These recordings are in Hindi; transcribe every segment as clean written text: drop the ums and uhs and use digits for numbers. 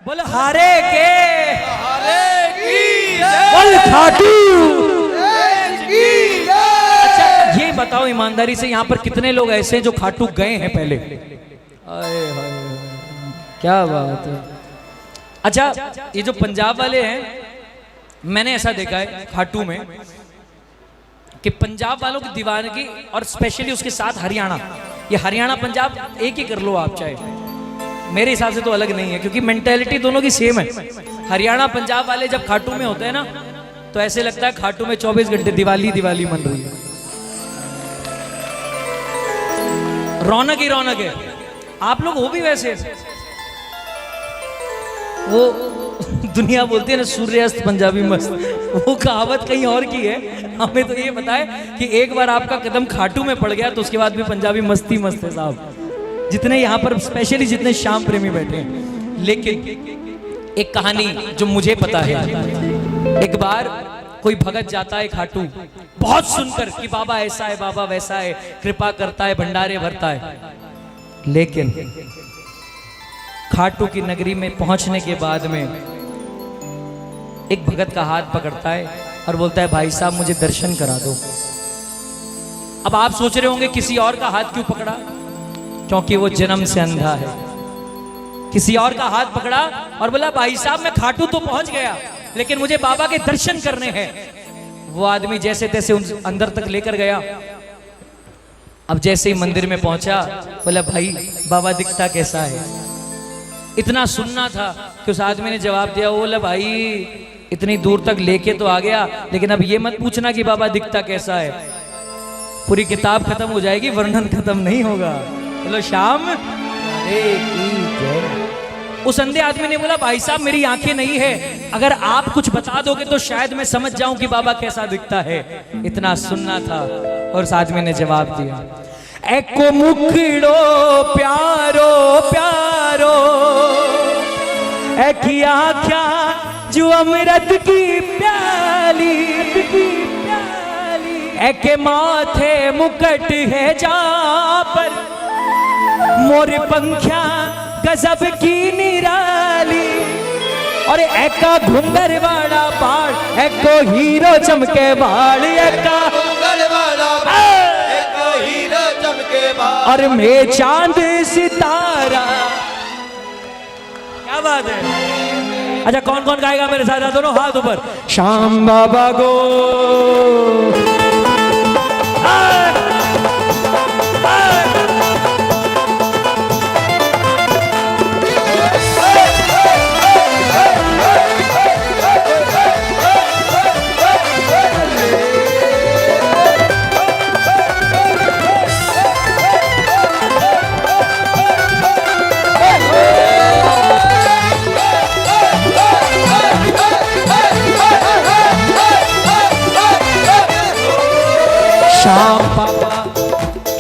बोल हारे के हारे की बोल खाटू। की अच्छा ये बताओ ईमानदारी से यहाँ पर कितने लोग ऐसे हैं जो खाटू गए हैं पहले? आए हाय क्या बात है। अच्छा ये जो पंजाब वाले हैं, मैंने ऐसा देखा है खाटू में कि पंजाब वालों की दीवानगी और स्पेशली उसके साथ हरियाणा, ये हरियाणा पंजाब एक ही कर लो आप चाहे, मेरे हिसाब से तो अलग नहीं है क्योंकि मेंटेलिटी दोनों की सेम है। हरियाणा पंजाब वाले जब खाटू में होते हैं ना तो ऐसे लगता है खाटू में 24 घंटे दिवाली दिवाली मन रही है, रौनक ही रौनक है। आप लोग हो भी वैसे, वो दुनिया बोलती है ना सूर्यास्त पंजाबी मस्त, वो कहावत कहीं और की है। हमें तो ये पता है कि एक बार आपका कदम खाटू में पड़ गया तो उसके बाद भी पंजाबी मस्ती मस्त है साहब, जितने यहाँ पर स्पेशली जितने श्याम प्रेमी बैठे हैं। लेकिन एक कहानी जो मुझे पता है, एक बार कोई भगत जाता है खाटू बहुत सुनकर कि बाबा ऐसा है बाबा वैसा है, कृपा करता है भंडारे भरता है, लेकिन खाटू की नगरी में पहुंचने के बाद में एक भगत का हाथ पकड़ता है और बोलता है भाई साहब मुझे दर्शन करा दो। अब आप सोच रहे होंगे किसी और का हाथ क्यों पकड़ा, क्योंकि वो जन्म से अंधा है। किसी और का हाथ पकड़ा और बोला भाई साहब मैं खाटू तो पहुंच गया लेकिन मुझे बाबा के दर्शन करने हैं। वो आदमी जैसे तैसे अंदर तक लेकर गया। अब जैसे ही मंदिर में पहुंचा बोला भाई बाबा दिखता कैसा है। इतना सुनना था कि उस आदमी ने जवाब दिया, वो बोला भाई इतनी दूर तक लेके तो आ गया लेकिन अब ये मत पूछना कि बाबा दिखता कैसा है, पूरी किताब खत्म हो जाएगी वर्णन खत्म नहीं होगा। बोलो श्याम अरे की जय। उस अंधे आदमी ने बोला भाई साहब मेरी आंखें नहीं है, अगर आप कुछ बता दोगे तो शायद मैं समझ जाऊं कि बाबा कैसा दिखता है। इतना सुनना था और उस आदमी ने जवाब दिया, एको मुखड़ो प्यारो प्यारो एकी आख्या जो अमृत की प्याली एके माथे मुकट है जा पर मोर पंख्या गजब की निराली, और एका घुंगर वाला बाल एको हीरो चमके बाल एका हीरो चमके बाल और मैं चांद सितारा। क्या बात है। अच्छा कौन कौन गाएगा मेरे साथ, दोनों हाथ ऊपर। श्याम बाबा गो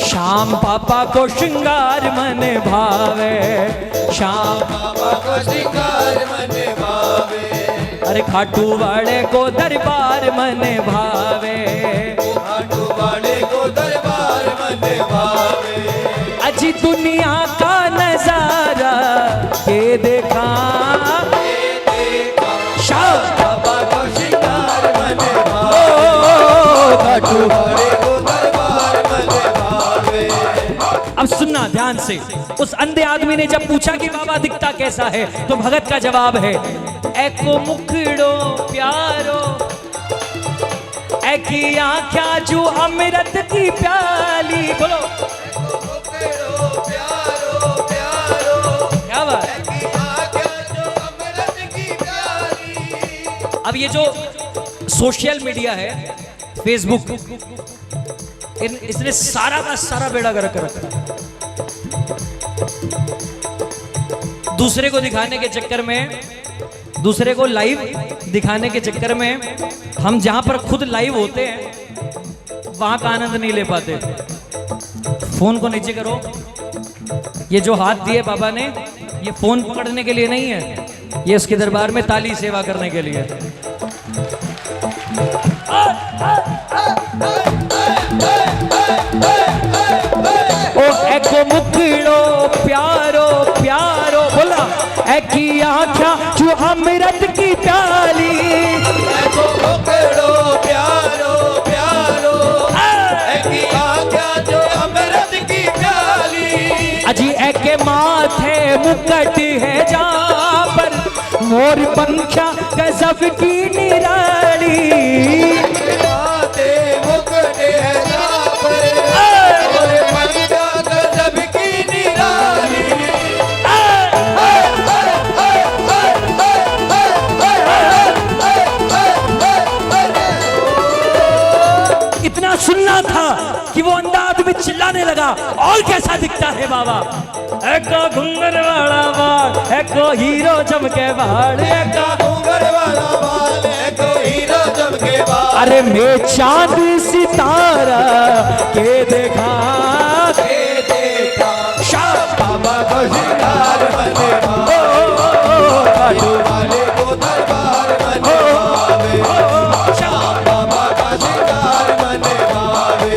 श्याम पापा को श्रृंगार मन भावे, श्याम बाबा को श्रृंगार मन भावे, अरे खाटू वाले को दरबार मन भावे, खाटू वाले को दरबार मन भावे। अजी दुनिया का नजारा के देखा श्याम बाबा को श्रृंगार मन भावे, खाटू वाले को दरबार मन भावे। अब सुनना ध्यान से, उस अंधे आदमी ने जब पूछा कि बाबा दिखता कैसा है तो भगत का जवाब है, एको मुखड़ो प्यारो एकी आख्या जो अमृत की प्याली। बोलो प्यारो प्यारो क्या बात है। अब ये जो सोशल मीडिया है फेसबुक, इसने सारा का सारा बेड़ा गर्क कर रखा है। दूसरे को दिखाने के चक्कर में, दूसरे को लाइव दिखाने के चक्कर में हम जहां पर खुद लाइव होते हैं वहां का आनंद नहीं ले पाते। फोन को नीचे करो, ये जो हाथ दिए बाबा ने ये फोन पकड़ने के लिए नहीं है, ये उसके दरबार में ताली सेवा करने के लिए। ओ एको मुखड़ो प्यारो प्यारो बोला एकी आँखा जो अमृत की प्याली, देखो पकड़ो प्यारो प्यारो की आज्ञा जो अमृत की प्याली। अजी एके माथे मुकट है जहाँ पर मोर पंखा गजब की निराली। माथे मुकुट है जहाँ पर मोर पंखा गजब की निराली। इतना सुनना था कि वो अंधा आदमी चिल्लाने लगा, और कैसा दिखता है बाबा? एको घुंघर वाला बाल, एको हीरो चमके बाल, एको घूंघर वाला बाल है को हीरो चमके बाल। अरे मैं चांद सितारा के देखा शाह बाबा को श्रृंगार बने काटू वाले को दरबार बने भावे। शाह बाबा का श्रृंगार बने भावे,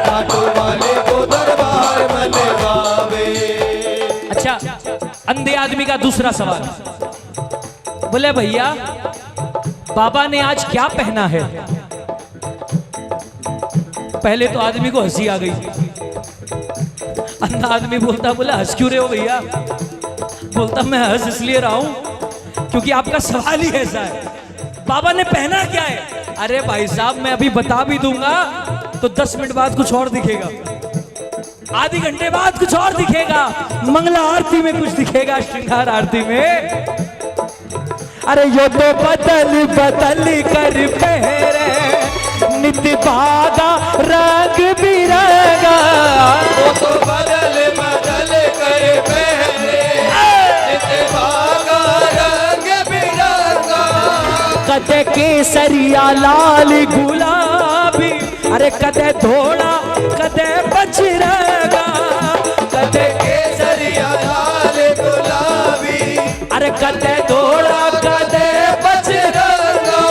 काटू वाले को दरबार बने भावे। अच्छा, अंधे आदमी का दूसरा सवाल, बोले भैया बाबा ने आज क्या पहना है? पहले तो आदमी को हंसी आ गई। अंधा आदमी बोलता, बोले हंस क्यों रहे हो भैया? बोलता मैं हंस इसलिए रहा हूं क्योंकि आपका सवाल ही ऐसा है, बाबा ने पहना क्या है? अरे भाई साहब मैं अभी बता भी दूंगा तो 10 मिनट बाद कुछ और दिखेगा, आधे घंटे बाद कुछ और दिखेगा, मंगला आरती में कुछ दिखेगा, श्रृंगार आरती में। अरे यो तो बदल बदल कर पहरे नित बागा रंग बिरंगा। वो तो बदल बदल कर पहने नित बागा रंग बिरंगा। कदे केसरिया लाल गुलाबी, अरे कदे धोड़ा कदे बजरंगा, कदे केसरिया लाल गुलाबी, अरे कदे धोड़ा कदे बजरंगा।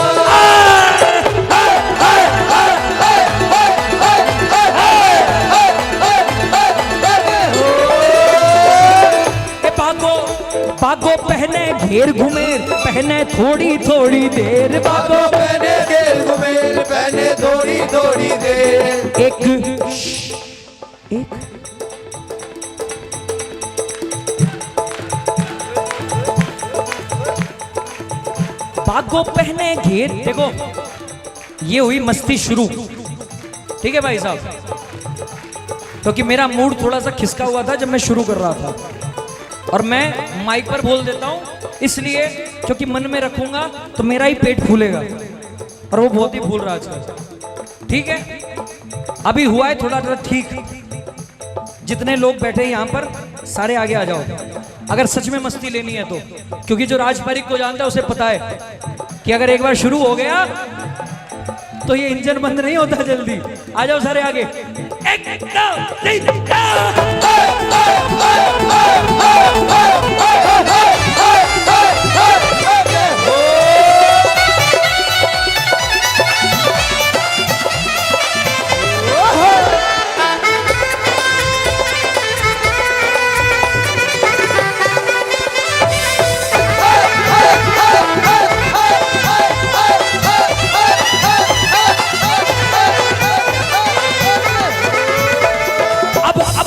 बागो पहने घेर घुमेर, पहने थोड़ी थोड़ी देर, बागो पहने घेर घुमेर, पहने थोड़ी थोड़ी देर। एक बागो पहने घेर। देखो ये हुई मस्ती शुरू, ठीक है भाई साहब, क्योंकि मेरा मूड थोड़ा सा खिसका हुआ था जब मैं शुरू कर रहा था, और मैं माइक पर बोल देता हूं इसलिए क्योंकि मन में रखूंगा तो मेरा ही पेट फूलेगा, और वो बहुत ही फूल रहा है। ठीक है, अभी हुआ है थोड़ा थोड़ा ठीक। जितने लोग बैठे यहाँ पर सारे आगे आ जाओ, अगर सच में मस्ती लेनी है तो, क्योंकि जो राजपारिक को जानता है उसे पता है कि अगर एक बार शुरू हो गया तो ये इंजन बंद नहीं होता जल्दी। आ जाओ सारे आगे। एक, दो, तीन,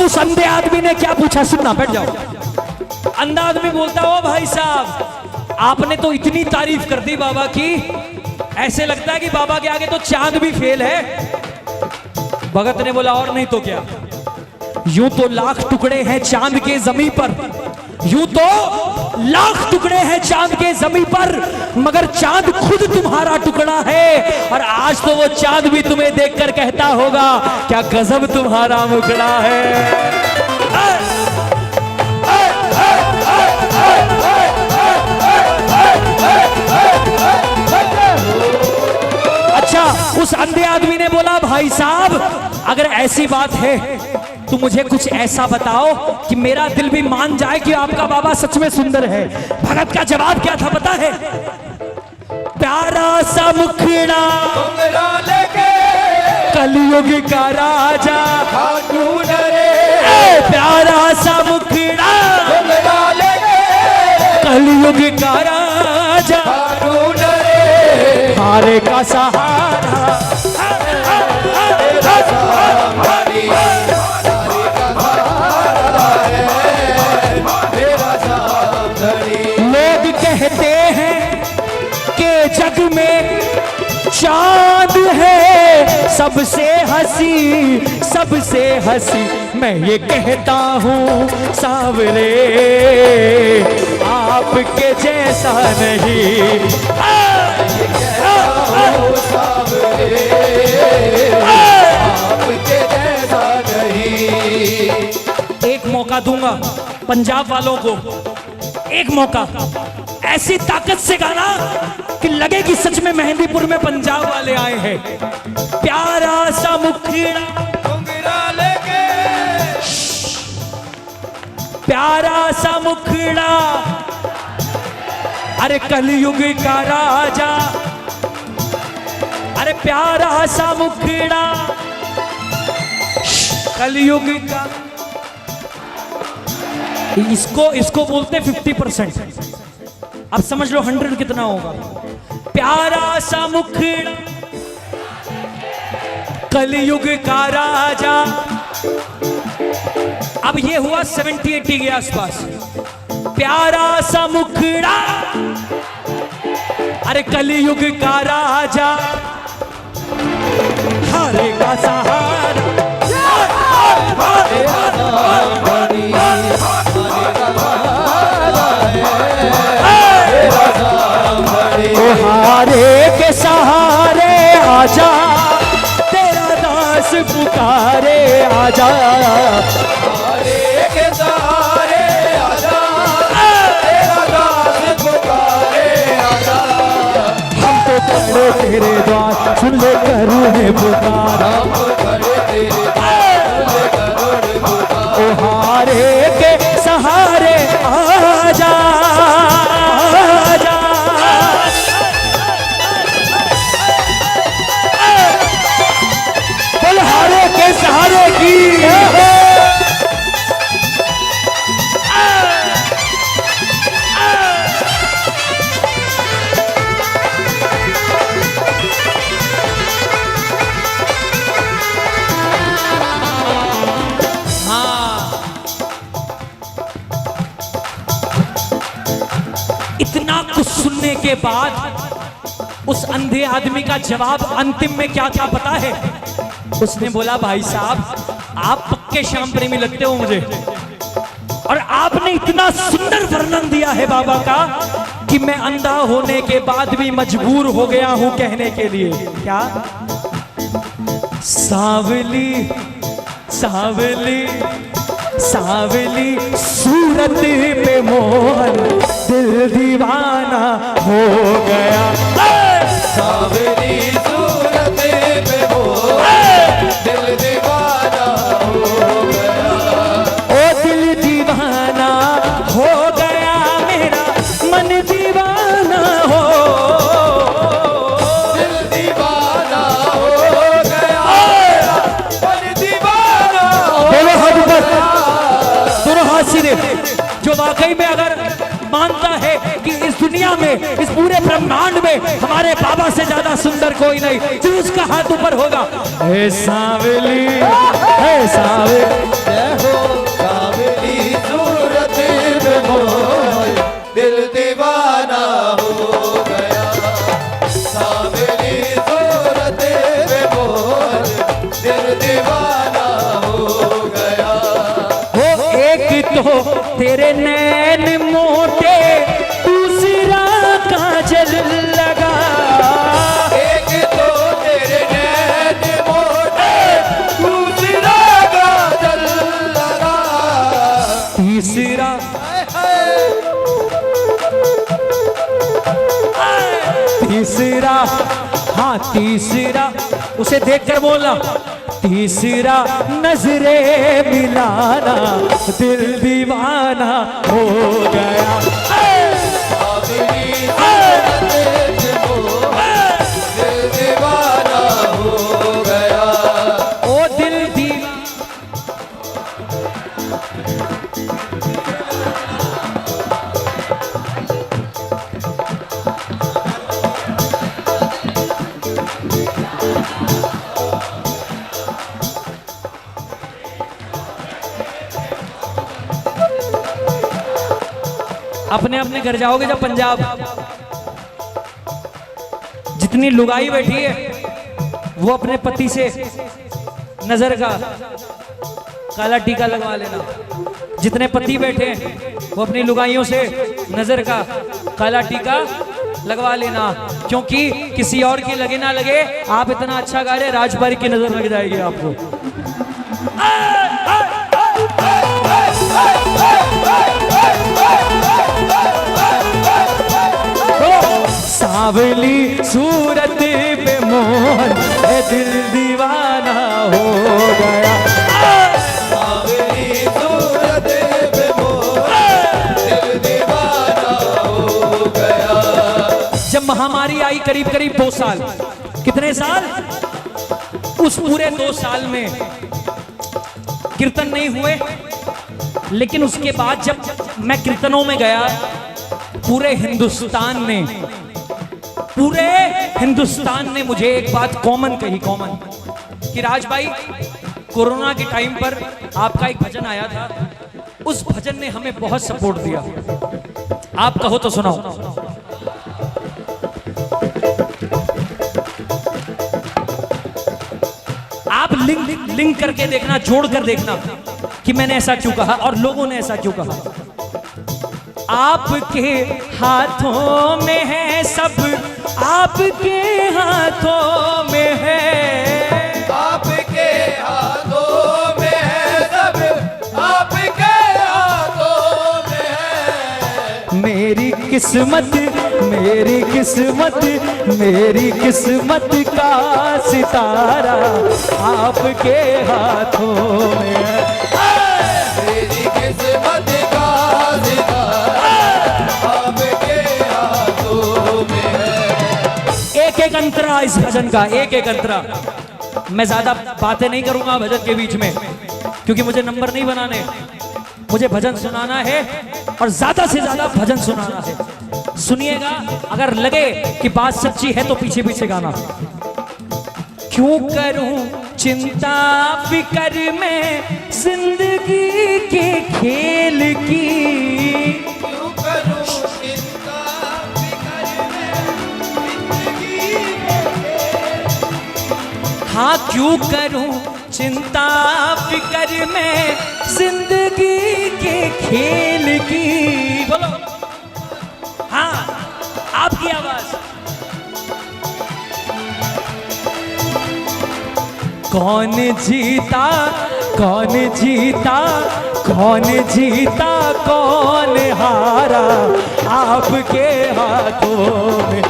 उस अंधे आदमी ने क्या पूछा? सुनना, बैठ जाओ। अंधा आदमी बोलता, ओ भाई साहब आपने तो इतनी तारीफ कर दी बाबा की, ऐसे लगता है कि बाबा के आगे तो चांद भी फेल है। भगत ने बोला, और नहीं तो क्या, यूं तो लाख टुकड़े हैं चांद के जमीन पर, यूं तो लाख टुकड़े हैं चांद के जमीन पर, मगर चांद खुद तुम्हारा टुकड़ा है। और आज तो वो चांद भी तुम्हें देखकर कहता होगा, क्या गजब तुम्हारा मुखड़ा है। अच्छा, उस अंधे आदमी ने बोला, भाई साहब अगर ऐसी बात है तो मुझे कुछ ऐसा बताओ कि मेरा दिल भी मान जाए कि आपका बाबा सच में सुंदर है। भगत का जवाब क्या था पता है? प्यारा सा मुखड़ा कलयुग का राजा, ढूंढ रे प्यारा सा मुखड़ा कलयुग का राजा ढूंढ रे हारे का सहारा, तेरा सामरी हारे का सहारा है, तेरा सामरी। लोग कहते हैं कि जग में चांद है सबसे हंसी, मैं ये कहता हूँ सांवरे आपके जैसा नहीं। आपके जैसा नहीं। एक मौका दूंगा पंजाब वालों को, एक मौका ऐसी ताकत से गाना कि लगे कि सच में मेहंदीपुर में पंजाब वाले आए हैं। प्यारा सा मुखड़ा घुंघरा लेके, प्यारा सा मुखड़ा, अरे कलयुग का राजा, अरे प्यारा सा मुखड़ा कलयुग का। इसको बोलते 50%। अब समझ लो 100 कितना होगा। प्यारा सा मुखड़ा कलयुग का राजा। अब ये हुआ 70-80 के आसपास। प्यारा सा मुखड़ा, अरे कलयुग का राजा, हारे का सहारा, हारे के सहारे आजा, तेरा दास पुकारे आजा, हारे के सहारे आजा, तेरा दास पुकारे आजा। हम तो खड़े तेरे द्वार, सुन ले करूँ है पुकारा, हम खड़े तेरे द्वार, करोड़ पुकार। ओ हारे के सहारे आजा, आजा। बोल हारे के सहारे की। इतना कुछ सुनने के बाद उस अंधे आदमी का जवाब अंतिम में क्या था पता है? उसने बोला भाई साहब आप पक्के श्याम प्रेमी लगते हो मुझे, और आपने इतना सुंदर वर्णन दिया है बाबा का कि मैं अंधा होने के बाद भी मजबूर हो गया हूं कहने के लिए। क्या? सांवली सांवली सांवली सूरत पे मोहन दिल दीवाना हो गया। सांवली सूरत पे मोहन दिल दीवाना हो गया। ओ दिल दीवाना हो गया, मेरा मन दीवाना हो, दिल दीवाना हो गया, मन दीवाना हो गया। दोनों हाथ सीधे। जो वाकई में अगर मानता है कि इस दुनिया में, इस पूरे ब्रह्मांड में हमारे बाबा से ज्यादा सुंदर कोई नहीं, तो उसका हाथ ऊपर होगा। हे सांवली, हे सांवली, जय हो सांवली सूरत पे मोहन दिल दीवाना हो गया। सांवली सूरत पे मोहन दिल दीवाना हो गया। हो एक तो तेरे नैन मोटे, दूसरा काजल लगा, एक तो तेरे नैन मोटे, दूसरा काजल लगा, तीसरा तीसरा, हाँ तीसरा, उसे देखकर बोलना, तीसरा नजरे मिलाना दिल दीवाना हो गया। सांवली सूरत पे मोहन दिल दीवाना हो गया। ओ दिल दीवाना। अपने अपने घर जाओगे जब पंजाब, जितनी लुगाई बैठी है वो अपने पति से नजर का काला टीका लगवा लेना। जितने पति बैठे हैं वो अपनी लुगाइयों से नजर का काला टीका लगवा लेना, क्योंकि किसी और की लगे ना लगे, आप इतना अच्छा गा रहे, राजबारी की नजर लग जाएगी आपको। सांवली सूरत पे मोहन दिल दीवाना हो गया। सांवली सूरत पे मोहन दिल दीवाना हो गया। जब महामारी आई करीब करीब 2 साल, कितने साल? उस पूरे 2 साल में कीर्तन नहीं हुए, लेकिन उसके बाद जब मैं कीर्तनों में गया, पूरे हिंदुस्तान ने मुझे एक बात कॉमन कही, कॉमन, कि राज भाई कोरोना के टाइम पर आपका एक भजन आया था, उस भजन ने हमें बहुत सपोर्ट दिया। आप कहो तो सुनाओ। आप लिंक करके देखना, जोड़ कर देखना कि मैंने ऐसा क्यों कहा और लोगों ने ऐसा क्यों कहा। आपके हाथों में है सब, आपके हाथों में है, आपके हाथों में है सब, आपके हाथों में है। मेरी किस्मत, मेरी किस्मत, मेरी किस्मत का सितारा आपके हाथों में है। मेरी किस्मत का सितारा आपके हाथों में है। एक एक अंतरा इस भजन का, एक एक अंतरा। मैं ज्यादा बातें नहीं करूंगा भजन के बीच में, क्योंकि मुझे नंबर नहीं बनाने, मुझे भजन सुनाना है और ज्यादा से ज्यादा भजन सुनाना है। सुनिएगा, अगर लगे कि बात सच्ची है तो पीछे पीछे गाना। क्यों करूं चिंता फिक्र में जिंदगी के खेल की, क्यों करूं चिंता फिक्र में जिंदगी के। हाँ क्यों करूं चिंता फिक्र में जिंदगी के खेल की। बोलो हाँ, आपकी आवाज। कौन जीता, कौन जीता, कौन जीता, कौन हारा आपके हाथों में।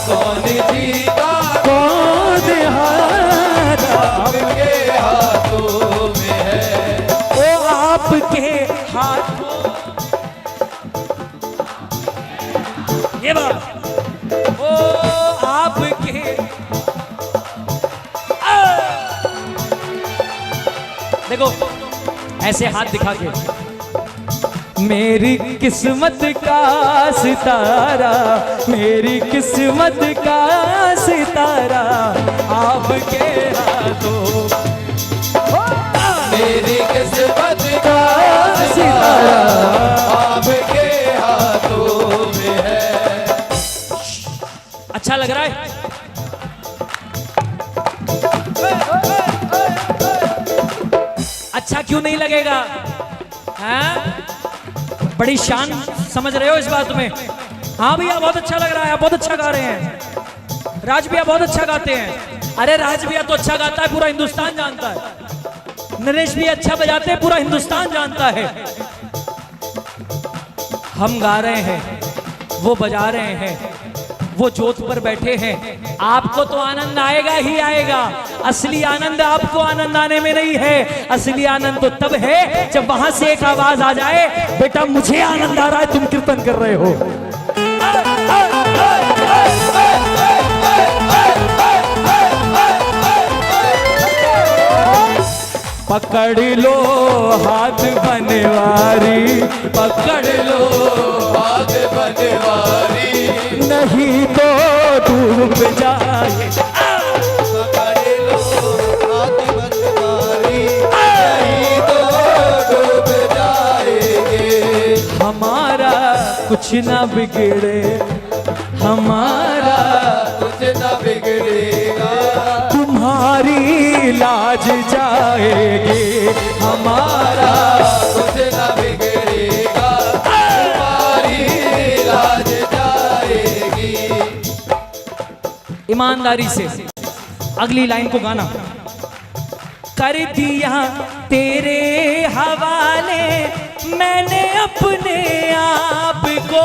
कौन जीता कौन हारा आपके हाथों में है। वो आपके हाथों। ये बात ओ आपके। देखो ऐसे हाथ दिखा के, मेरी किस्मत का सितारा, मेरी किस्मत का सितारा आपके हाथों। मेरी किस्मत का सितारा आपके हाथों में है। अच्छा लग रहा है? अच्छा क्यों नहीं लगेगा? हाँ? बड़ी शान समझ रहे हो इस बात में? हाँ भैया बहुत अच्छा लग रहा है, बहुत अच्छा गा रहे हैं। राज भैया बहुत अच्छा गाते हैं। अरे राज भैया तो अच्छा गाता है, पूरा हिंदुस्तान जानता है। नरेश भी अच्छा बजाते हैं, पूरा हिंदुस्तान जानता है। हम गा रहे हैं, वो बजा रहे हैं, वो जोत पर बैठे हैं। आपको तो आनंद आएगा ही आएगा। असली आनंद आपको आनंद आने में नहीं है, असली आनंद तो तब है जब वहां से एक आवाज आ जाए, बेटा मुझे आनंद आ रहा है, तुम कीर्तन कर रहे हो। पकड़ लो हाथ बनवारी, पकड़ लो हाथ बनवारी, नहीं तो डूब जाए। पकड़ लो हाथ बनवारी, नहीं तो डूब जाएंगे। हमारा कुछ ना बिगड़े हमारा, कुछ न बिगड़ेगा, तुम्हारी लाज जाएगी हमारा, कुछ न बिगड़ेगा, तुम्हारी लाज जाएगी। ईमानदारी से अगली लाइन को गाना। कर दिया तेरे हवाले मैंने अपने आप को,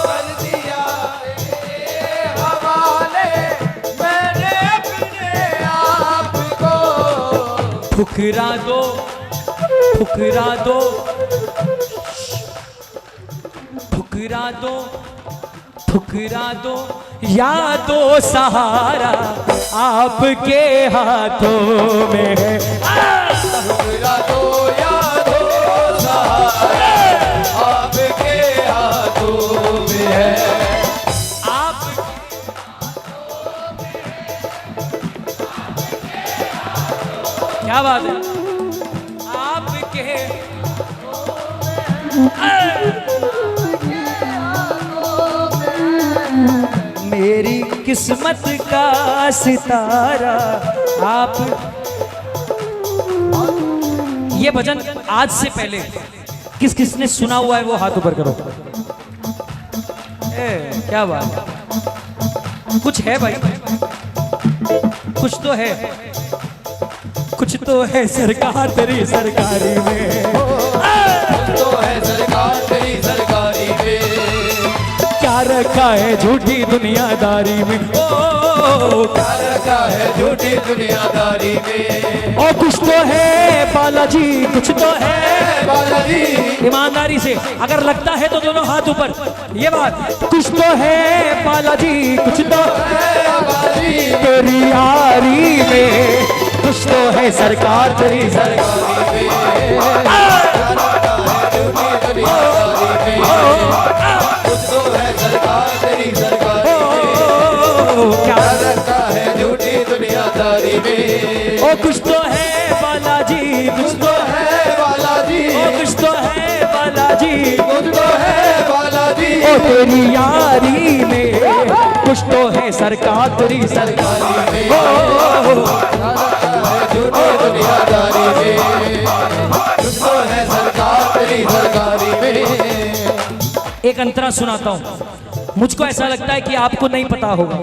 कर दिया तेरे हवाले मैंने अपने आप को, ठुकरा दो ठुकरा दो ठुकरा दो ठुकरा दो, या दो सहारा आपके हाथों में है। ठुकरा दो या दो सहारा आपके हाथों में है, आप क्या बात है, आपके मेरी किस्मत का सितारा आप। ये भजन आज से पहले किस किसने सुना हुआ है वो हाथ ऊपर करो। क्या बात है, कुछ है भाई, कुछ तो है, कुछ तो है सरकार तेरी सरकारी में, तो है सरकार तेरी सरकारी में, क्या रखा है झूठी दुनियादारी में, ओ क्या रखा है झूठी दुनियादारी में, और कुछ तो है बालाजी, कुछ तो है बालाजी। ईमानदारी से अगर लगता है तो दोनों हाथ ऊपर, ये बात, कुछ तो है बालाजी, कुछ तो है बालाजी तेरी यारी में, कुछ तो है सरकार तेरी सरकारी में, क्या रखा है झूठी दुनियादारी में, कुछ तो है सरकार तेरी सरकारी में, क्या क्या रखा है झूठी दुनियादारी में, ओ कुछ तो है बालाजी, कुछ तो है बालाजी, ओ कुछ तो है बालाजी, कुछ तो है बालाजी, ओ तेरी यारी में, कुछ तो है सरकार तेरी सरकारी में, ओ क्या रखा है झूठी दुनियादारी में, कुछ तो है सरकार तेरी सरकारी में। एक अंतरा सुनाता हूं, मुझको ऐसा लगता है कि आपको नहीं पता होगा,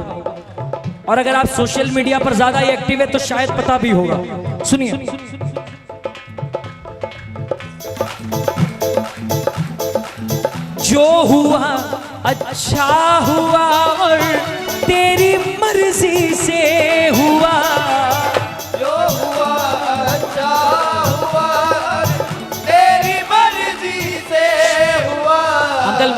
और अगर आप सोशल मीडिया पर ज्यादा एक्टिव है तो शायद पता भी होगा। सुनिए। जो हुआ अच्छा हुआ और तेरी मर्जी से हुआ, जो हुआ अच्छा हुआ तेरी मर्जी से हुआ। अंकल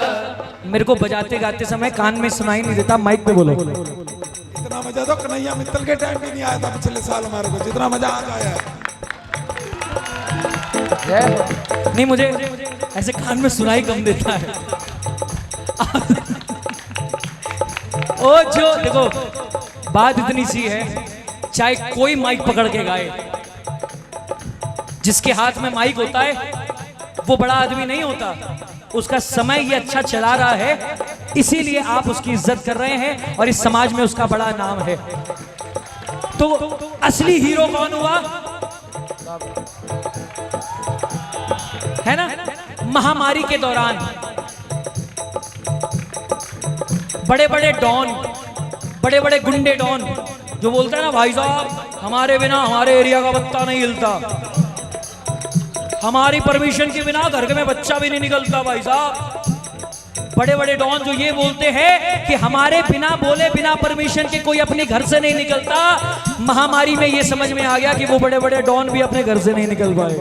मेरे को बजाते गाते समय कान में सुनाई नहीं देता, माइक पे बोलो। इतना मजा तो कन्हैया मित्तल के टाइम भी नहीं आया था पिछले साल हमारे को, जितना मजा आज आया है। नहीं मुझे ऐसे कान में सुनाई कम देता है। ओ जो देखो बात इतनी सी है, चाहे कोई माइक पकड़ के गाए, जिसके हाथ में माइक होता है वो बड़ा आदमी नहीं होता, उसका समय ये अच्छा चला रहा है, इसीलिए आप उसकी इज्जत कर रहे हैं और इस समाज में उसका बड़ा नाम है। तो असली हीरो कौन हुआ है ना? महामारी के दौरान बड़े बड़े डॉन, बड़े बड़े गुंडे डॉन जो बोलते हैं ना, भाई साहब हमारे बिना हमारे एरिया का बत्ता नहीं हिलता, हमारी परमिशन के बिना घर में बच्चा भी नहीं निकलता। भाई साहब बड़े बड़े डॉन जो ये बोलते हैं कि हमारे बिना बोले बिना परमिशन के कोई अपने घर से नहीं निकलता, महामारी में ये समझ में आ गया कि वो बड़े बड़े डॉन भी अपने घर से नहीं निकल पाए।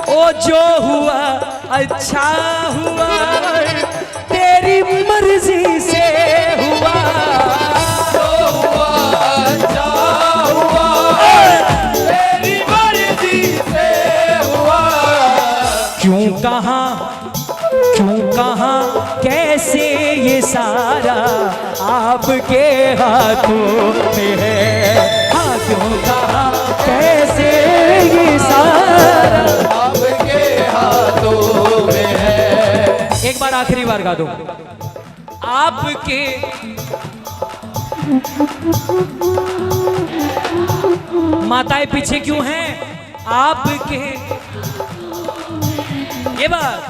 ओ जो हुआ अच्छा हुआ तेरी मर्जी से हुआ, जो हुआ अच्छा हुआ तेरी मर्जी से हुआ। क्यों कहाँ कैसे ये सारा आपके हाथों में है। हाँ क्यों कहाँ कैसे ये सारा बार गा दो। आपके माताएं पीछे क्यों हैं? आपके ये बात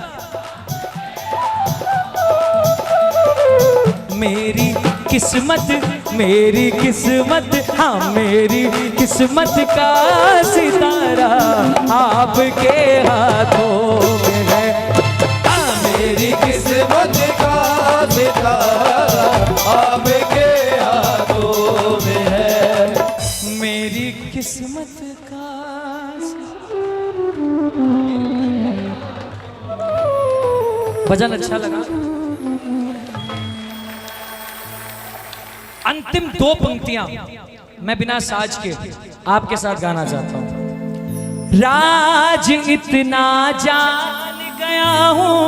मेरी किस्मत, हाँ मेरी किस्मत का सितारा आपके हाथों में है। हाँ मेरी किस्मत का सितारा आपके हाथों में है। मेरी किस्मत का भजन अच्छा लगा। अंतिम दो पंक्तियां मैं बिना साज के आपके साथ गाना चाहता हूं। राज इतना जान गया हूं,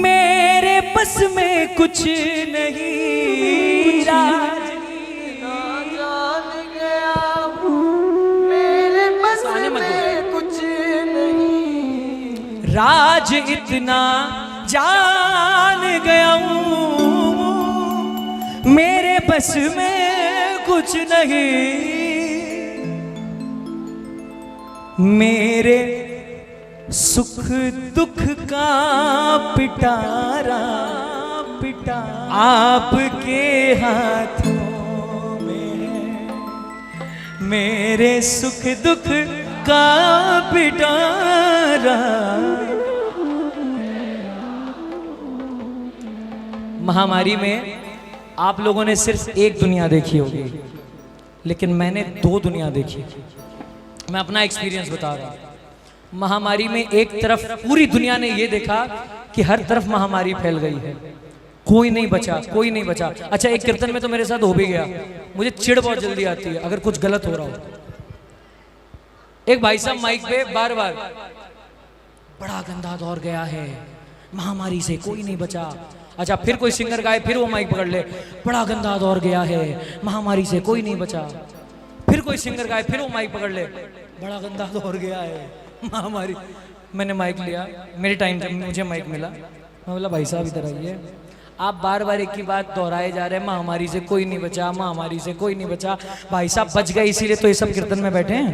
मेरे बस में कुछ नहीं। राज इतना जान गया हूं, मेरे बस में कुछ नहीं। राज इतना जान गया हूं, मेरे बस में कुछ नहीं। मेरे सुख दुख का पिटारा आपके हाथों में है। मेरे सुख दुख का पिटारा। महामारी में आप लोगों ने सिर्फ एक दुनिया देखी होगी, लेकिन मैंने दो दुनिया देखी। मैं अपना एक्सपीरियंस बता रहा हूं। महामारी में एक तरफ पूरी दुनिया ने ये देखा कि हर तरफ महामारी फैल गई है, कोई नहीं बचा। अच्छा, एक कीर्तन में तो मेरे साथ हो भी गया। मुझे चिढ़ बहुत जल्दी आती है अगर कुछ गलत हो रहा हो। एक भाई साहब माइक पे बार बार, बड़ा गंदा दौर गया है, महामारी से कोई नहीं बचा। अच्छा, फिर कोई सिंगर गाए, फिर वो माइक पकड़ ले, बड़ा गंदा दौर गया है, महामारी से कोई नहीं बचा। फिर कोई सिंगर गाए, फिर वो माइक पकड़ ले, बड़ा गंदा दौर गया है, महामारी। मैंने माइक लिया, मेरे टाइम जब मुझे माइक मिला, मैं बोला भाई साहब इधर आइए, आप बार बार एक ही बात दोहराए जा रहे हैं, महामारी से कोई नहीं बचा, महामारी से कोई नहीं बचा। भाई साहब बच गए इसीलिए तो ये सब कीर्तन में बैठे हैं।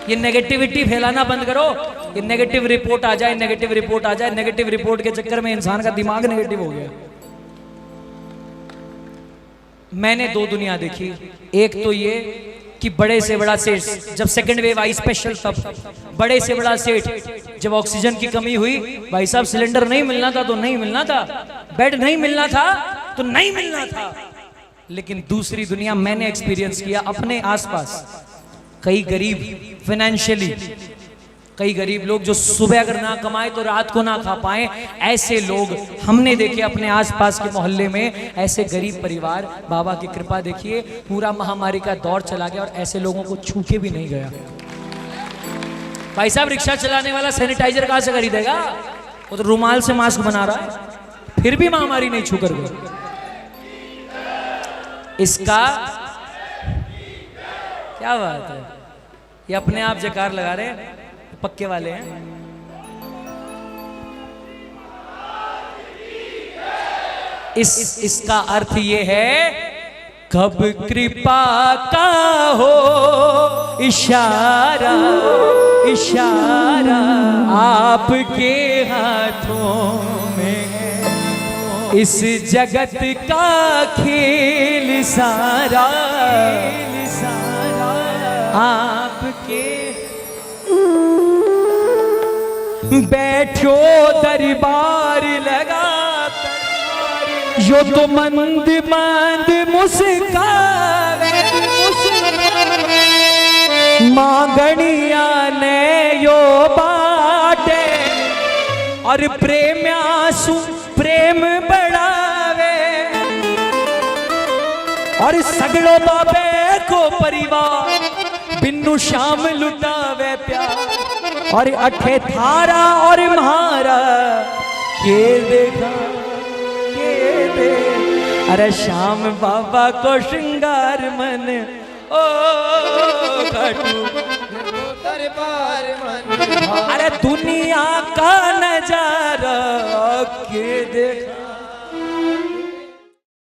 ये नेगेटिविटी फैलाना बंद करो। ये नेगेटिव रिपोर्ट आ जाए, नेगेटिव रिपोर्ट आ जाए, नेगेटिव रिपोर्ट के चक्कर में इंसान का दिमाग नेगेटिव हो गया। मैंने दो दुनिया देखी। एक तो ये कि बड़े से बड़ा सेठ, जब सेकंड वेव आई स्पेशल, तब बड़े से बड़ा सेठ, जब ऑक्सीजन की कमी हुई, भाई साहब सिलेंडर नहीं मिलना था तो नहीं मिलना था, बेड नहीं मिलना था तो नहीं मिलना था। लेकिन दूसरी दुनिया मैंने एक्सपीरियंस किया अपने आसपास। कई गरीब फाइनेंशियली, कई गरीब लोग जो सुबह अगर ना कमाए तो रात को ना खा पाए, ऐसे लोग हमने देखे अपने आसपास के मोहल्ले में। ऐसे गरीब परिवार, बाबा की कृपा देखिए, पूरा महामारी का दौर चला गया और ऐसे लोगों को छू के भी नहीं गया। भाई साहब रिक्शा चलाने वाला सैनिटाइजर कहां से खरीदेगा? वो तो रुमाल से मास्क बना रहा है, फिर भी महामारी नहीं छू कर गई। इसका क्या बात है, ये अपने आप जयकार लगा रहे हैं, पक्के वाले हैं। इसका अर्थ ये है, कब कृपा का हो इशारा, इशारा आपके हाथों में है। इस जगत का खेल सारा आपके। बैठो दरबार लगा यो तो मंद मंद मुस्कावे, मांगनिया ने यो बाटे और प्रेम्यासु प्रेम बढ़ावे। और सगड़ो बाबे को परिवार बिन्नु शाम लुटावे प्यार। और अठे थारा और म्हारा के देखा के दे। अरे श्याम बाबा को श्रृंगार मन ओ खाटू। दरबार मन अरे दुनिया का नजारा के देखा